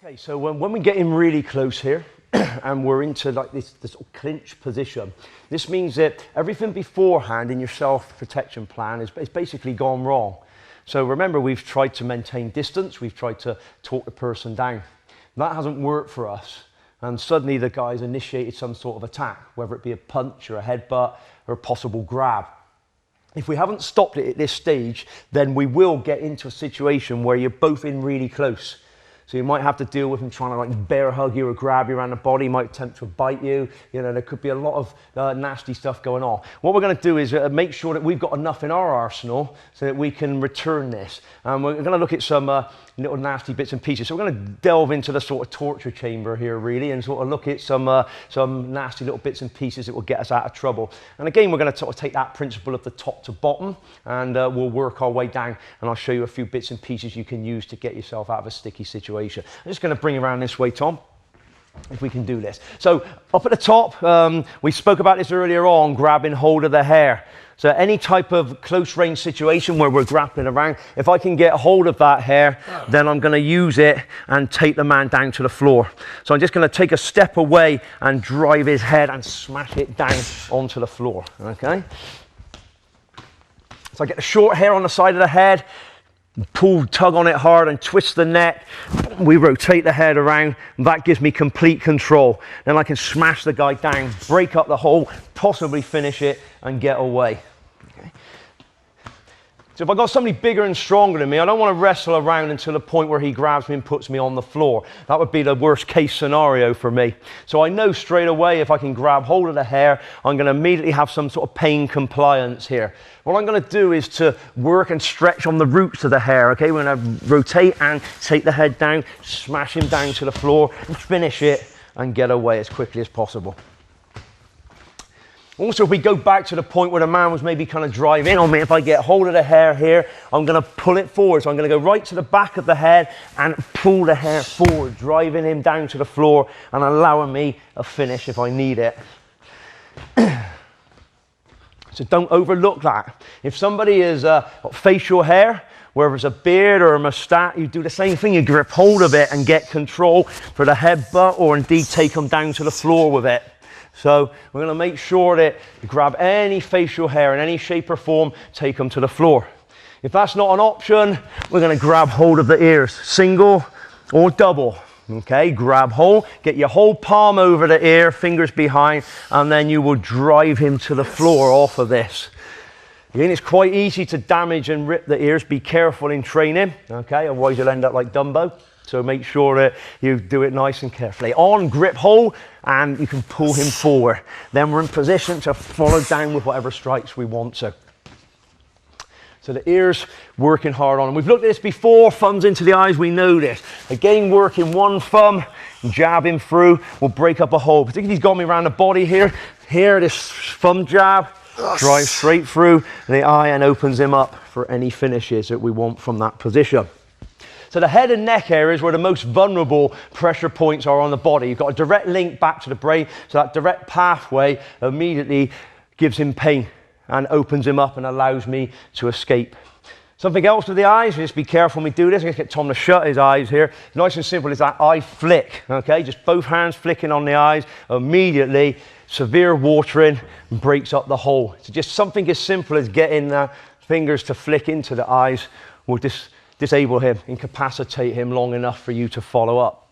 Okay, so when we get in really close here and we're into like this sort of clinch position, this means that everything beforehand in your self-protection plan is basically gone wrong. So remember, we've tried to maintain distance, we've tried to talk the person down. That hasn't worked for us. And suddenly the guy's initiated some sort of attack, whether it be a punch or a headbutt or a possible grab. If we haven't stopped it at this stage, then we will get into a situation where you're both in really close. So you might have to deal with him trying to like bear hug you or grab you around the body, he might attempt to bite you. You know, there could be a lot of nasty stuff going on. What we're going to do is make sure that we've got enough in our arsenal so that we can return this. We're going to look at some little nasty bits and pieces. So we're going to delve into the sort of torture chamber here really and sort of look at some nasty little bits and pieces that will get us out of trouble. And again, we're going to sort of take that principle of the top to bottom and we'll work our way down, and I'll show you a few bits and pieces you can use to get yourself out of a sticky situation. I'm just going to bring you around this way, Tom, if we can do this. So up at the top, we spoke about this earlier on, grabbing hold of the hair. So any type of close range situation where we're grappling around, if I can get hold of that hair, then I'm going to use it and take the man down to the floor. So I'm just going to take a step away and drive his head and smash it down onto the floor, okay? So I get the short hair on the side of the head, tug on it hard and twist the neck. We rotate the head around, and that gives me complete control. Then I can smash the guy down, break up the hole, possibly finish it and get away. Okay. So if I've got somebody bigger and stronger than me, I don't want to wrestle around until the point where he grabs me and puts me on the floor. That would be the worst case scenario for me. So I know straight away if I can grab hold of the hair, I'm going to immediately have some sort of pain compliance here. What I'm going to do is to work and stretch on the roots of the hair, okay? We're going to rotate and take the head down, smash him down to the floor, and finish it and get away as quickly as possible. Also, if we go back to the point where the man was maybe kind of driving on me, if I get hold of the hair here, I'm going to pull it forward. So I'm going to go right to the back of the head and pull the hair forward, driving him down to the floor and allowing me a finish if I need it. So don't overlook that. If somebody has got facial hair, whether it's a beard or a moustache, you do the same thing. You grip hold of it and get control for the headbutt, or indeed take them down to the floor with it. So we're going to make sure that you grab any facial hair in any shape or form, take them to the floor. If that's not an option, we're going to grab hold of the ears, single or double. Okay, grab hold, get your whole palm over the ear, fingers behind, and then you will drive him to the floor off of this. Again, it's quite easy to damage and rip the ears. Be careful in training, okay, otherwise you'll end up like Dumbo. So make sure that you do it nice and carefully. On, grip hold, and you can pull him forward. Then we're in position to follow down with whatever strikes we want to. So the ears working hard on them. We've looked at this before, thumbs into the eyes, we know this. Again, working one thumb, jab him through, will break up a hole. Particularly he's got me around the body here. Here, this thumb jab drives straight through the eye and opens him up for any finishes that we want from that position. So the head and neck areas where the most vulnerable pressure points are on the body. You've got a direct link back to the brain, so that direct pathway immediately gives him pain and opens him up and allows me to escape. Something else with the eyes, just be careful when we do this. I'm going to get Tom to shut his eyes here. Nice and simple is that eye flick, okay? Just both hands flicking on the eyes, immediately severe watering breaks up the hole. So just something as simple as getting fingers to flick into the eyes will disable him, incapacitate him long enough for you to follow up.